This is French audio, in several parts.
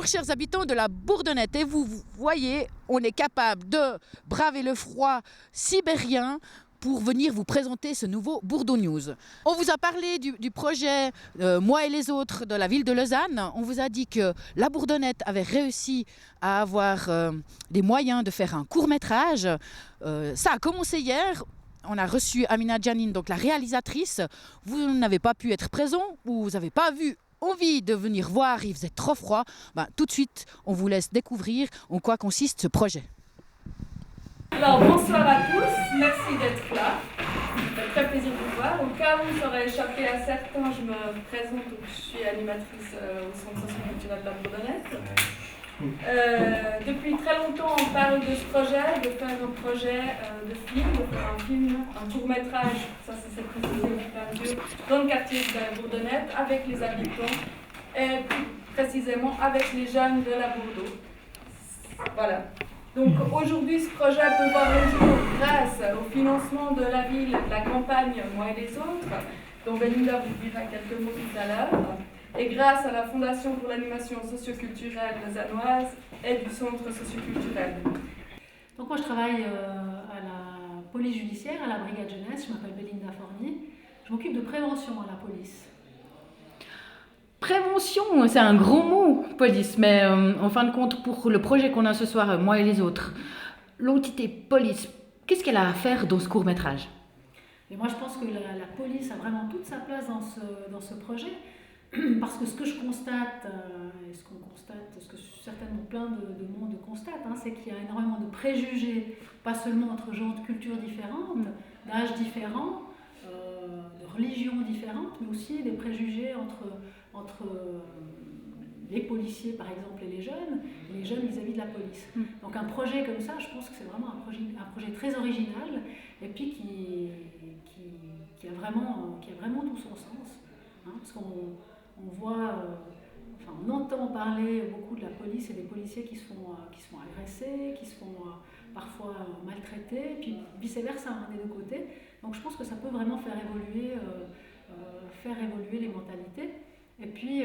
chers habitants de la Bourdonnette. Et vous voyez, on est capable de braver le froid sibérien pour venir vous présenter ce nouveau Bourdeau News. On vous a parlé du projet Moi et les autres de la ville de Lausanne. On vous a dit que la Bourdonnette avait réussi à avoir des moyens de faire un court-métrage. Ça a commencé hier. On a reçu Amina Janine, donc la réalisatrice. Vous n'avez pas pu être présent ou vous n'avez pas vu envie de venir voir, il faisait trop froid. Tout de suite, on vous laisse découvrir en quoi consiste ce projet. Alors bonsoir à tous, merci d'être là. Ça fait très plaisir de vous voir. Au cas où ça aurait échappé à certains, je me présente, je suis animatrice au Centre socioculturel de la Bourdonnette. Depuis très longtemps, on parle de ce projet, de faire un projet de film, de faire un film, un court-métrage, ça c'est précisé au fur et à mesure, dans le quartier de la Bourdonnette, avec les habitants et plus précisément avec les jeunes de la Bourdeau. Voilà. Donc aujourd'hui, ce projet peut voir le jour grâce au financement de la ville, de la campagne Moi et les autres, dont Belinda vous dira quelques mots tout à l'heure, et grâce à la Fondation pour l'animation socioculturelle lausannoise et du Centre socioculturel. Donc moi je travaille à la police judiciaire, à la brigade jeunesse, je m'appelle Belinda Fornier, je m'occupe de prévention à la police. Prévention, c'est un gros mot, police, mais en fin de compte, pour le projet qu'on a ce soir, Moi et les autres, l'entité police, qu'est-ce qu'elle a à faire dans ce court-métrage? Et moi je pense que la police a vraiment toute sa place dans ce projet, parce que ce que je constate, et ce qu'on constate, ce que certainement plein de monde constate, c'est qu'il y a énormément de préjugés, pas seulement entre gens de cultures différentes, d'âges différents, de religions différentes, mais aussi des préjugés entre les policiers par exemple et les jeunes vis-à-vis de la police. Donc un projet comme ça, je pense que c'est vraiment un projet très original et puis qui a vraiment tout son sens. Parce qu'on voit, on entend parler beaucoup de la police et des policiers qui se font agresser, qui se font parfois maltraités, et puis vice-versa des deux côtés. Donc je pense que ça peut vraiment faire évoluer les mentalités. Et puis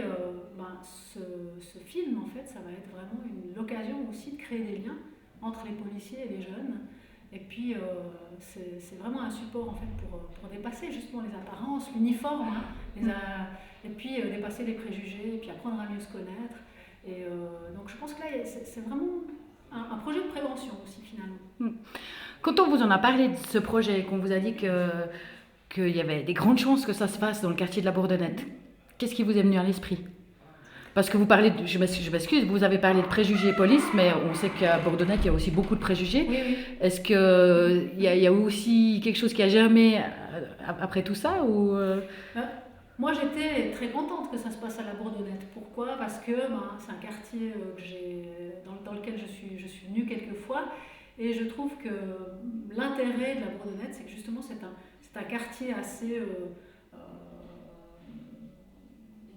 ce film, en fait, ça va être vraiment l'occasion aussi de créer des liens entre les policiers et les jeunes. Et puis c'est vraiment un support en fait pour dépasser justement les apparences, l'uniforme, et puis dépasser les préjugés, et puis apprendre à mieux se connaître. Et donc je pense que là c'est vraiment un projet de prévention aussi finalement. Quand on vous en a parlé de ce projet, qu'on vous a dit qu'il y avait des grandes chances que ça se passe dans le quartier de la Bourdonnette, qu'est-ce qui vous est venu à l'esprit? Parce que vous parlez, je m'excuse, vous avez parlé de préjugés police, mais on sait qu'à Bourdonnette, il y a aussi beaucoup de préjugés. Oui. Est-ce qu'il y a aussi quelque chose qui a germé après tout ça ou Moi, j'étais très contente que ça se passe à la Bourdonnette. Pourquoi? Parce que c'est un quartier dans lequel je suis venue quelques fois. Et je trouve que l'intérêt de la Bourdonnette, c'est que justement, c'est un quartier assez...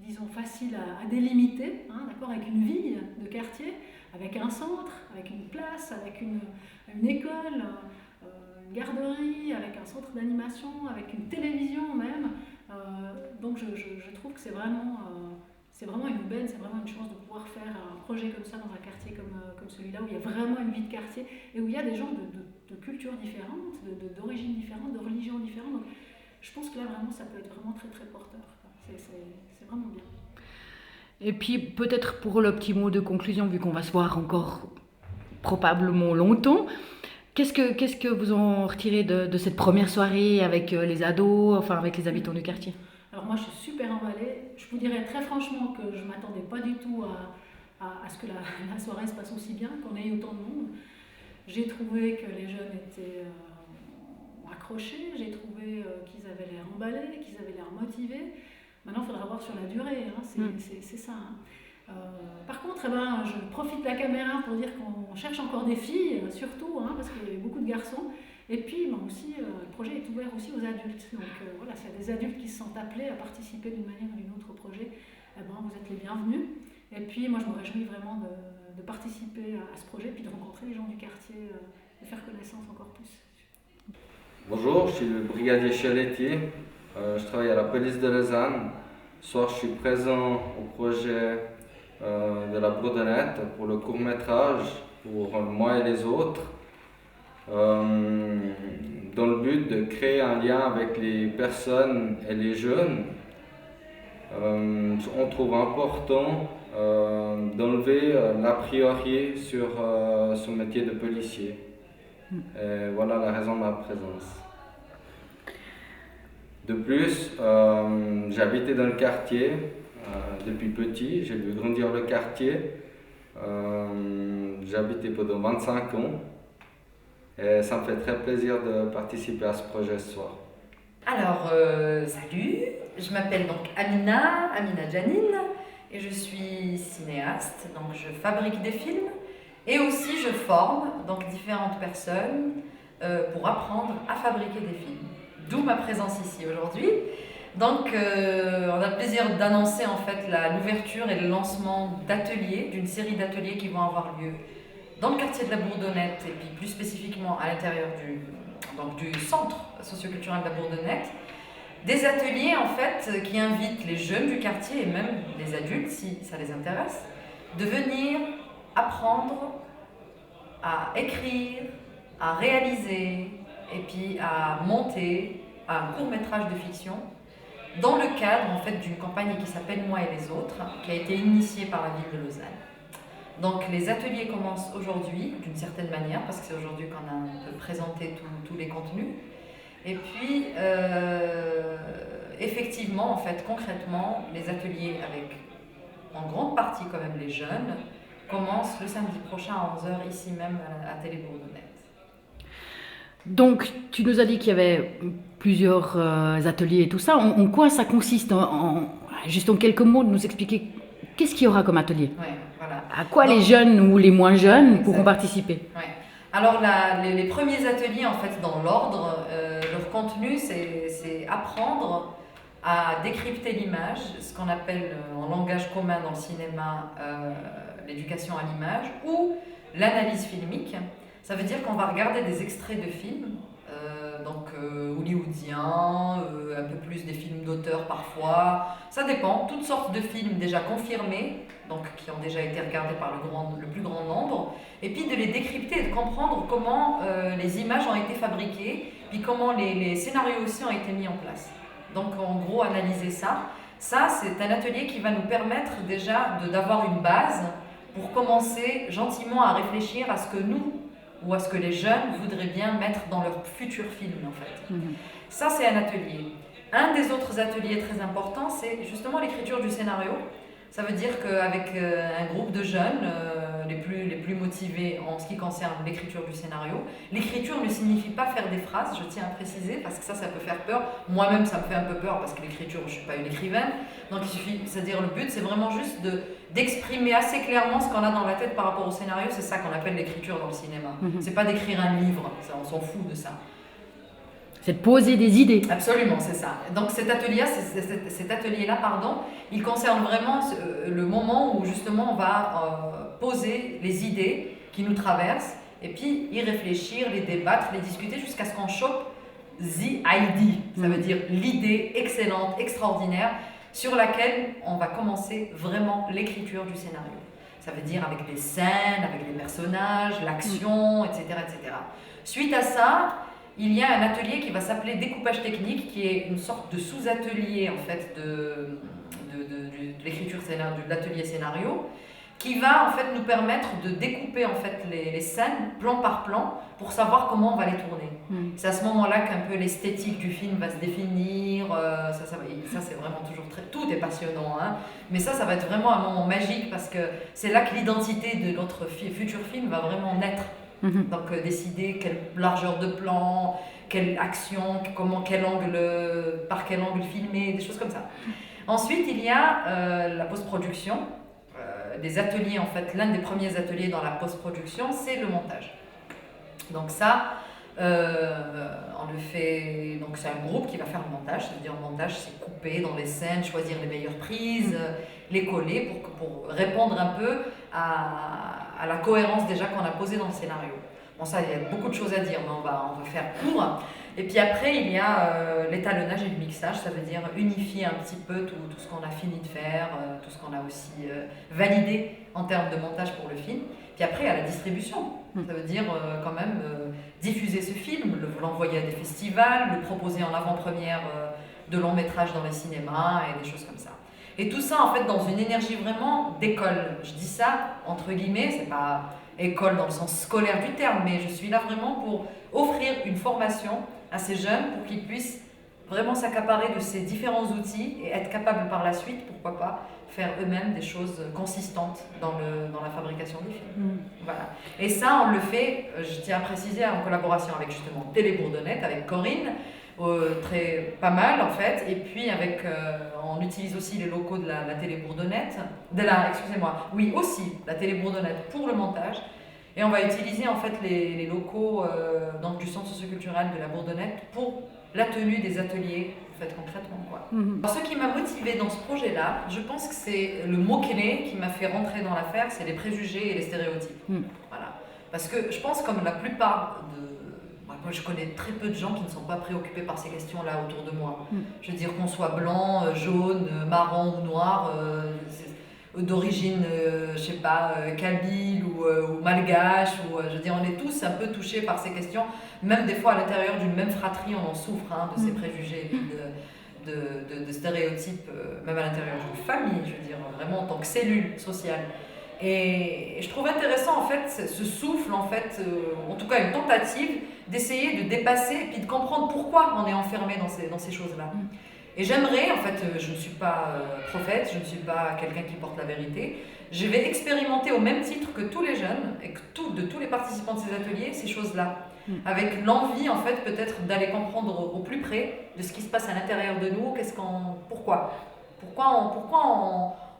disons facile à délimiter, d'accord, avec une ville de quartier, avec un centre, avec une place, avec une école, une garderie, avec un centre d'animation, avec une télévision même. Donc je trouve que c'est vraiment une aubaine, c'est vraiment une chance de pouvoir faire un projet comme ça dans un quartier comme celui-là, où il y a vraiment une vie de quartier et où il y a des gens de cultures différentes, d'origines différentes, de religions différentes. Donc, je pense que là vraiment ça peut être vraiment très très porteur. C'est vraiment bien. Et puis peut-être pour le petit mot de conclusion, vu qu'on va se voir encore probablement longtemps, qu'est-ce que vous en retirez de cette première soirée avec les ados, enfin avec les habitants du quartier? Alors moi je suis super emballée. Je vous dirais très franchement que je ne m'attendais pas du tout à ce que la soirée se passe aussi bien, qu'on ait eu autant de monde. J'ai trouvé que les jeunes étaient accrochés, j'ai trouvé qu'ils avaient l'air emballés, qu'ils avaient l'air motivés. Maintenant, il faudra voir sur la durée, c'est ça. Par contre, je profite de la caméra pour dire qu'on cherche encore des filles, surtout, parce qu'il y a beaucoup de garçons. Et puis, aussi, le projet est ouvert aussi aux adultes. Donc voilà, s'il y a des adultes qui se sentent appelés à participer d'une manière ou d'une autre au projet, vous êtes les bienvenus. Et puis, moi, je me réjouis vraiment de participer à ce projet, puis de rencontrer les gens du quartier, de faire connaissance encore plus. Bonjour, je suis le brigadier Chaletier. Je travaille à la police de Lausanne. Ce soir, je suis présent au projet de la Bourdonnette pour le court-métrage pour Moi et les autres, dans le but de créer un lien avec les personnes et les jeunes. On trouve important d'enlever l'a priori sur ce métier de policier. Et voilà la raison de ma présence. De plus, j'ai habité dans le quartier depuis petit, j'ai vu grandir le quartier. J'ai habité pendant 25 ans et ça me fait très plaisir de participer à ce projet ce soir. Alors, salut, je m'appelle donc Amina Janine et je suis cinéaste, donc je fabrique des films et aussi je forme donc différentes personnes pour apprendre à fabriquer des films. D'où ma présence ici aujourd'hui. Donc, on a le plaisir d'annoncer en fait l'ouverture et le lancement d'ateliers, d'une série d'ateliers qui vont avoir lieu dans le quartier de la Bourdonnette et puis plus spécifiquement à l'intérieur du centre socioculturel de la Bourdonnette. Des ateliers en fait qui invitent les jeunes du quartier et même les adultes, si ça les intéresse, de venir apprendre à écrire, à réaliser et puis à monter un court-métrage de fiction dans le cadre en fait d'une campagne qui s'appelle Moi et les autres, qui a été initiée par la ville de Lausanne. Donc les ateliers commencent aujourd'hui d'une certaine manière parce que c'est aujourd'hui qu'on a un peu présenté tous les contenus. Et puis effectivement en fait concrètement les ateliers avec en grande partie quand même les jeunes commencent le samedi prochain à 11h ici même à Télé Bourdonnette. Donc, tu nous as dit qu'il y avait plusieurs ateliers et tout ça. En quoi ça consiste juste en quelques mots, de nous expliquer qu'est-ce qu'il y aura comme atelier? Ouais, voilà. À quoi les jeunes ou les moins jeunes pourront participer? Ouais. Alors, les premiers ateliers, en fait, dans l'ordre, leur contenu, c'est apprendre à décrypter l'image, ce qu'on appelle en langage commun dans le cinéma l'éducation à l'image, ou l'analyse filmique. Ça veut dire qu'on va regarder des extraits de films, hollywoodiens, un peu plus des films d'auteur parfois, ça dépend, toutes sortes de films déjà confirmés, donc qui ont déjà été regardés par le plus grand nombre, et puis de les décrypter et de comprendre comment les images ont été fabriquées, puis comment les scénarios aussi ont été mis en place. Donc en gros, analyser ça. Ça, c'est un atelier qui va nous permettre déjà d'avoir une base pour commencer gentiment à réfléchir à ce que nous, ou à ce que les jeunes voudraient bien mettre dans leur futur film en fait. Ça c'est un atelier. Un des autres ateliers très importants, c'est justement l'écriture du scénario. Ça veut dire qu'avec un groupe de jeunes, les plus motivés en ce qui concerne l'écriture du scénario, l'écriture ne signifie pas faire des phrases, je tiens à préciser, parce que ça peut faire peur. Moi-même, ça me fait un peu peur, parce que l'écriture, je ne suis pas une écrivaine. Donc il suffit, c'est-à-dire le but, c'est vraiment juste d'exprimer assez clairement ce qu'on a dans la tête par rapport au scénario. C'est ça qu'on appelle l'écriture dans le cinéma. C'est pas d'écrire un livre, ça, on s'en fout de ça. C'est de poser des idées. Absolument, c'est ça. Donc cet atelier-là, il concerne vraiment le moment où justement on va poser les idées qui nous traversent et puis y réfléchir, les débattre, les discuter jusqu'à ce qu'on chope the idea. Ça veut dire l'idée excellente, extraordinaire, sur laquelle on va commencer vraiment l'écriture du scénario. Ça veut dire avec des scènes, avec des personnages, l'action, etc., etc. Suite à ça, il y a un atelier qui va s'appeler découpage technique, qui est une sorte de sous-atelier en fait de l'écriture scénario, de l'atelier scénario, qui va en fait nous permettre de découper en fait les scènes plan par plan pour savoir comment on va les tourner. C'est à ce moment-là qu'un peu l'esthétique du film va se définir. Ça c'est vraiment toujours tout est passionnant, hein. Mais ça va être vraiment un moment magique parce que c'est là que l'identité de notre futur film va vraiment naître. Donc décider quelle largeur de plan, quelle action, par quel angle filmer, des choses comme ça. Ensuite, il y a la post-production. Des ateliers, en fait, l'un des premiers ateliers dans la post-production, c'est le montage. Donc ça, on le fait, donc c'est un groupe qui va faire le montage, c'est-à-dire le montage, c'est couper dans les scènes, choisir les meilleures prises, les coller pour répondre un peu à la cohérence déjà qu'on a posée dans le scénario. Bon ça, il y a beaucoup de choses à dire, mais on va faire court. Et puis après, il y a l'étalonnage et le mixage, ça veut dire unifier un petit peu tout ce qu'on a fini de faire, tout ce qu'on a aussi validé en termes de montage pour le film. Puis après, il y a la distribution. Ça veut dire quand même diffuser ce film, l'envoyer à des festivals, le proposer en avant-première de longs métrages dans les cinémas et des choses comme ça. Et tout ça, en fait, dans une énergie vraiment d'école. Je dis ça, entre guillemets, c'est pas école dans le sens scolaire du terme, mais je suis là vraiment pour offrir une formation à ces jeunes pour qu'ils puissent vraiment s'accaparer de ces différents outils et être capables par la suite, pourquoi pas, faire eux-mêmes des choses consistantes dans la fabrication des films. Voilà. Et ça, on le fait, je tiens à préciser, en collaboration avec justement Télé Bourdonnette, avec Corinne, pas mal en fait, et puis on utilise aussi les locaux de la Télé Bourdonnette, aussi la Télé Bourdonnette pour le montage, et on va utiliser en fait les locaux donc, du centre socioculturel de la Bourdonnette pour la tenue des ateliers, en fait, concrètement, quoi. Alors, ce qui m'a motivée dans ce projet-là, je pense que c'est le mot-clé qui m'a fait rentrer dans l'affaire, c'est les préjugés et les stéréotypes. Voilà. Parce que je pense, comme la plupart moi, je connais très peu de gens qui ne sont pas préoccupés par ces questions-là autour de moi. Je veux dire, qu'on soit blanc, jaune, marron ou noir, d'origine, je sais pas, kabyle ou malgache, je veux dire, on est tous un peu touchés par ces questions. Même des fois, à l'intérieur d'une même fratrie, on en souffre de ces préjugés, de stéréotypes, même à l'intérieur d'une famille, je veux dire, vraiment en tant que cellule sociale. Et je trouve intéressant en fait ce souffle, en fait, en tout cas une tentative d'essayer de dépasser et puis de comprendre pourquoi on est enfermé dans ces choses-là. Et j'aimerais, en fait, je ne suis pas prophète, je ne suis pas quelqu'un qui porte la vérité, je vais expérimenter au même titre que tous les jeunes et que de tous les participants de ces ateliers, ces choses-là, avec l'envie en fait peut-être d'aller comprendre au plus près de ce qui se passe à l'intérieur de nous, pourquoi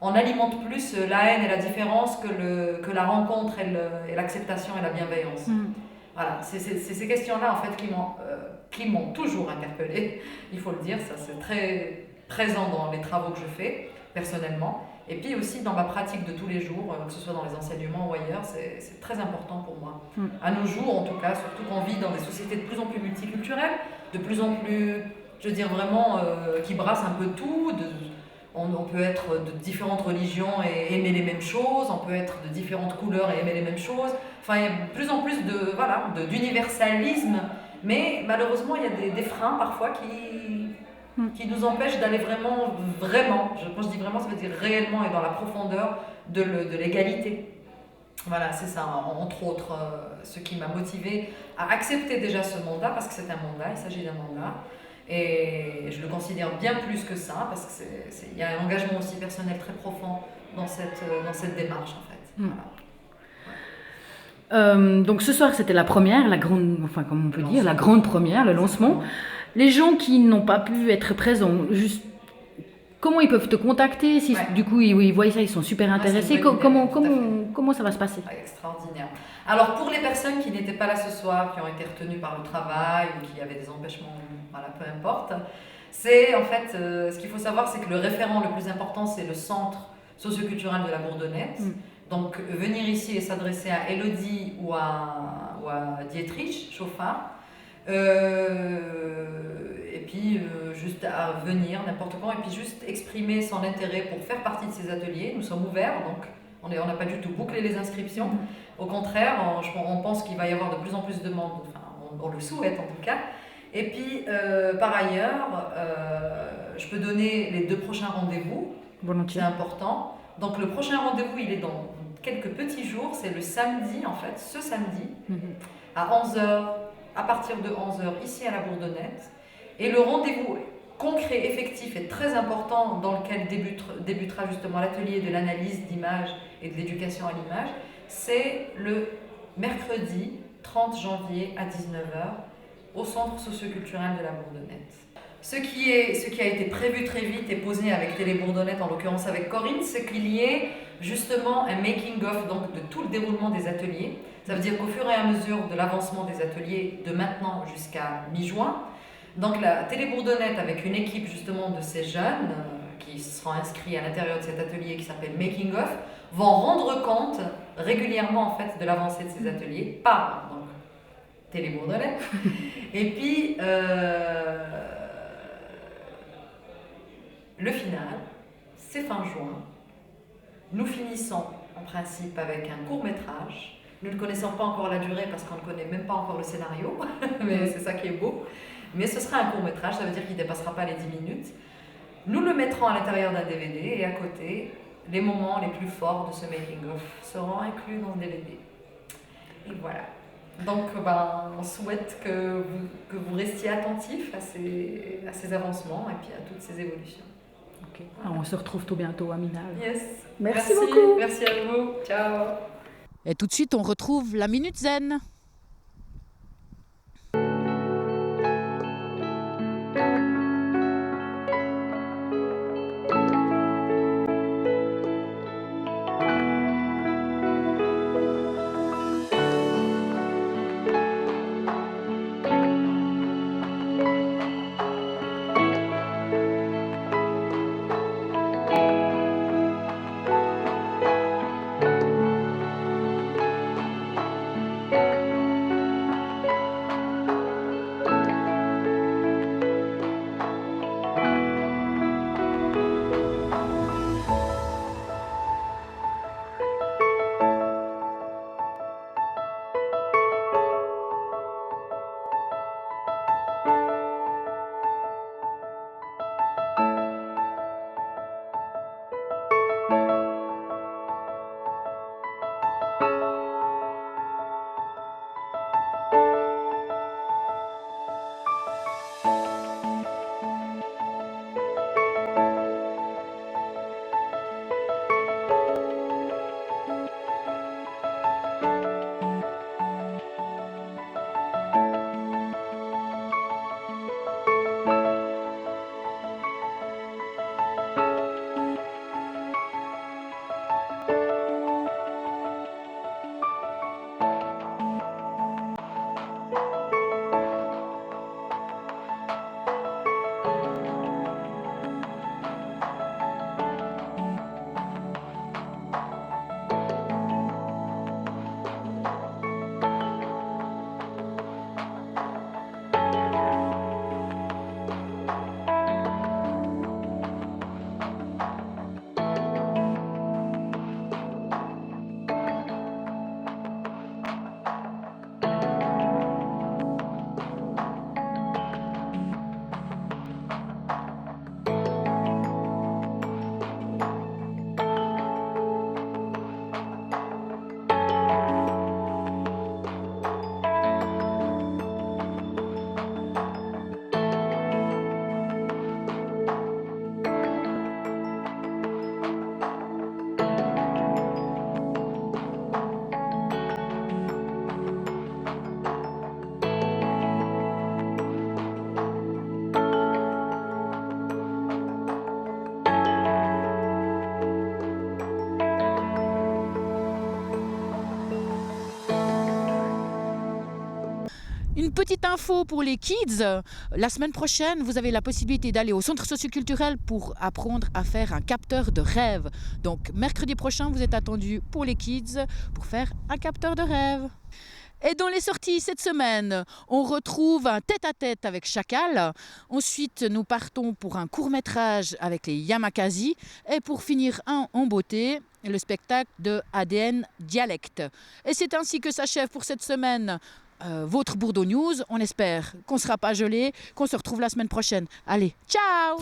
on alimente plus la haine et la différence que la rencontre et l'acceptation et la bienveillance. Voilà, c'est ces questions-là en fait qui m'ont toujours interpellée, il faut le dire, ça c'est très présent dans les travaux que je fais personnellement, et puis aussi dans ma pratique de tous les jours, que ce soit dans les enseignements ou ailleurs, c'est très important pour moi. À nos jours en tout cas, surtout qu'on vit dans des sociétés de plus en plus multiculturelles, de plus en plus, je veux dire vraiment, qui brassent un peu tout, on peut être de différentes religions et aimer les mêmes choses, on peut être de différentes couleurs et aimer les mêmes choses. Enfin, il y a de plus en plus d'universalisme, mais malheureusement, il y a des freins parfois qui nous empêchent d'aller vraiment, quand je dis vraiment, ça veut dire réellement et dans la profondeur de l'égalité. Voilà, c'est ça, entre autres, ce qui m'a motivée à accepter déjà ce mandat, parce que c'est un mandat, il s'agit d'un mandat. Et je le considère bien plus que ça, parce qu'il y a un engagement aussi personnel très profond dans cette démarche, en fait. Voilà. Donc ce soir, c'était la première, la grande première, le lancement. Les gens qui n'ont pas pu être présents, juste comment ils peuvent te contacter si du coup ils voient ça, ils sont super intéressés. Comment ça va se passer? Extraordinaire. Alors pour les personnes qui n'étaient pas là ce soir, qui ont été retenues par le travail ou qui avaient des empêchements, voilà, peu importe, c'est en fait, ce qu'il faut savoir, c'est que le référent le plus important, c'est le centre socioculturel de la Bourdonnette. Donc venir ici et s'adresser à Elodie ou à Dietrich Chauffard, et puis juste à venir n'importe quand et puis juste exprimer son intérêt pour faire partie de ces ateliers. Nous sommes ouverts, donc on n'a pas du tout bouclé les inscriptions. Au contraire, on pense qu'il va y avoir de plus en plus de monde, enfin on le souhaite en tout cas. Et puis par ailleurs, je peux donner les 2 prochains rendez-vous. Volontiers. C'est important. Donc le prochain rendez-vous, il est dans quelques petits jours, c'est le samedi en fait, ce samedi, à 11h, à partir de 11h ici à la Bourdonnette. Et le rendez-vous concret, effectif et très important dans lequel débutera justement l'atelier de l'analyse d'image et de l'éducation à l'image, c'est le mercredi 30 janvier à 19h au centre socioculturel de la Bourdonnette. Ce qui a été prévu très vite et posé avec Télé Bourdonnette, en l'occurrence avec Corinne, c'est qu'il y ait justement un making-of donc, de tout le déroulement des ateliers. Ça veut dire qu'au fur et à mesure de l'avancement des ateliers, de maintenant jusqu'à mi-juin, donc la Télé Bourdonnette, avec une équipe justement de ces jeunes qui seront inscrits à l'intérieur de cet atelier qui s'appelle Making of, vont rendre compte régulièrement en fait de l'avancée de ces ateliers par donc, Télé Bourdonnais. Et puis, le final, c'est fin juin. Nous finissons en principe avec un court-métrage. Nous ne connaissons pas encore la durée parce qu'on ne connaît même pas encore le scénario, mais c'est ça qui est beau. Mais ce sera un court-métrage, ça veut dire qu'il ne dépassera pas les 10 minutes. Nous le mettrons à l'intérieur d'un DVD et à côté, les moments les plus forts de ce making-of seront inclus dans le DVD. Et voilà. Donc, on souhaite que vous restiez attentifs à ces avancements et puis à toutes ces évolutions. Okay. Alors, on se retrouve tout bientôt à Minal. Yes. Merci beaucoup. Merci à vous. Ciao. Et tout de suite, on retrouve la Minute Zen. Une petite info pour les kids, la semaine prochaine, vous avez la possibilité d'aller au centre socioculturel pour apprendre à faire un capteur de rêve. Donc mercredi prochain, vous êtes attendus pour les kids pour faire un capteur de rêve. Et dans les sorties cette semaine, on retrouve un tête-à-tête avec Chacal. Ensuite, nous partons pour un court-métrage avec les Yamakasi. Et pour finir en beauté, le spectacle de ADN Dialecte. Et c'est ainsi que s'achève pour cette semaine votre Bourdeau News. On espère qu'on ne sera pas gelé, qu'on se retrouve la semaine prochaine. Allez, ciao!